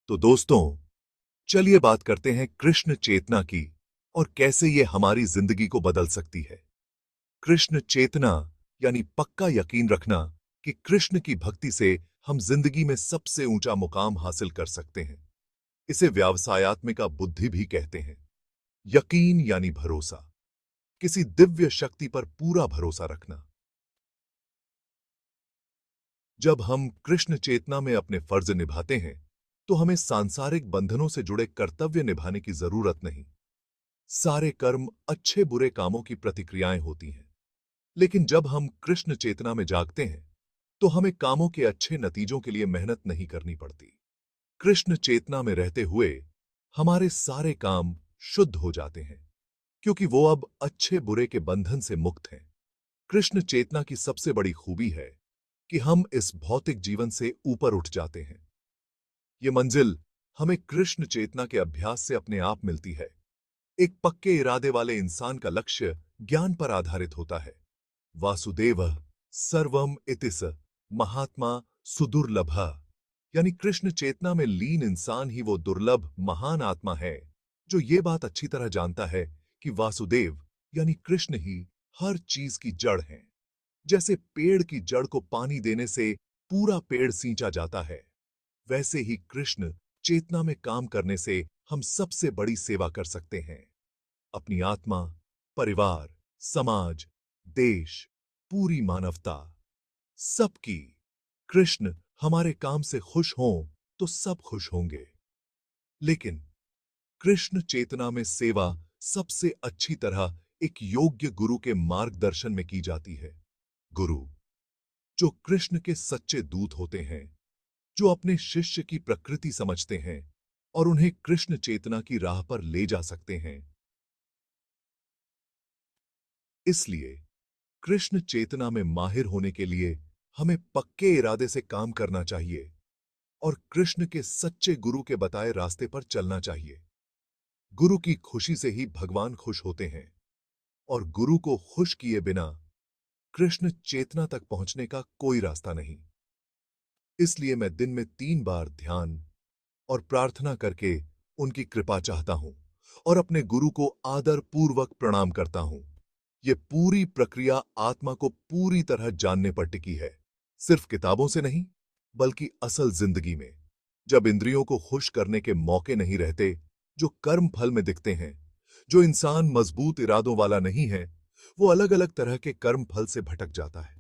तो दोस्तों, चलिए बात करते हैं कृष्ण चेतना की और कैसे ये हमारी जिंदगी को बदल सकती है। कृष्ण चेतना यानी पक्का यकीन रखना कि कृष्ण की भक्ति से हम जिंदगी में सबसे ऊंचा मुकाम हासिल कर सकते हैं। इसे व्यावसायात्मिका बुद्धि भी कहते हैं। यकीन यानी भरोसा, किसी दिव्य शक्ति पर पूरा भरोसा रखना। जब हम कृष्ण चेतना में अपने फर्ज निभाते हैं, तो हमें सांसारिक बंधनों से जुड़े कर्तव्य निभाने की जरूरत नहीं। सारे कर्म अच्छे बुरे कामों की प्रतिक्रियाएं होती हैं। लेकिन जब हम कृष्ण चेतना में जागते हैं, तो हमें कामों के अच्छे नतीजों के लिए मेहनत नहीं करनी पड़ती। कृष्ण चेतना में रहते हुए हमारे सारे काम शुद्ध हो जाते हैं, क्योंकि वो अब अच्छे बुरे के बंधन से मुक्त हैं। कृष्ण चेतना की सबसे बड़ी खूबी है कि हम इस भौतिक जीवन से ऊपर उठ जाते हैं। ये मंजिल हमें कृष्ण चेतना के अभ्यास से अपने आप मिलती है। एक पक्के इरादे वाले इंसान का लक्ष्य ज्ञान पर आधारित होता है। वासुदेवः सर्वम इति स महात्मा सुदुर्लभः, यानी कृष्ण चेतना में लीन इंसान ही वो दुर्लभ महान आत्मा है जो ये बात अच्छी तरह जानता है कि वासुदेव यानी कृष्ण ही हर चीज की जड़ है। जैसे पेड़ की जड़ को पानी देने से पूरा पेड़ सींचा जाता है, वैसे ही कृष्ण चेतना में काम करने से हम सबसे बड़ी सेवा कर सकते हैं। अपनी आत्मा, परिवार, समाज, देश, पूरी मानवता, सबकी। कृष्ण हमारे काम से खुश हों तो सब खुश होंगे। लेकिन कृष्ण चेतना में सेवा सबसे अच्छी तरह एक योग्य गुरु के मार्गदर्शन में की जाती है। गुरु जो कृष्ण के सच्चे दूत होते हैं, जो अपने शिष्य की प्रकृति समझते हैं और उन्हें कृष्ण चेतना की राह पर ले जा सकते हैं। इसलिए कृष्ण चेतना में माहिर होने के लिए हमें पक्के इरादे से काम करना चाहिए और कृष्ण के सच्चे गुरु के बताए रास्ते पर चलना चाहिए। गुरु की खुशी से ही भगवान खुश होते हैं और गुरु को खुश किए बिना कृष्ण चेतना तक पहुंचने का कोई रास्ता नहीं। इसलिए मैं दिन में 3 बार ध्यान और प्रार्थना करके उनकी कृपा चाहता हूं और अपने गुरु को आदर पूर्वक प्रणाम करता हूं। ये पूरी प्रक्रिया आत्मा को पूरी तरह जानने पर टिकी है, सिर्फ किताबों से नहीं, बल्कि असल जिंदगी में। जब इंद्रियों को खुश करने के मौके नहीं रहते, जो कर्म फल में दिखते हैं, जो इंसान मजबूत इरादों वाला नहीं है, वो अलग अलग तरह के कर्म फल से भटक जाता है।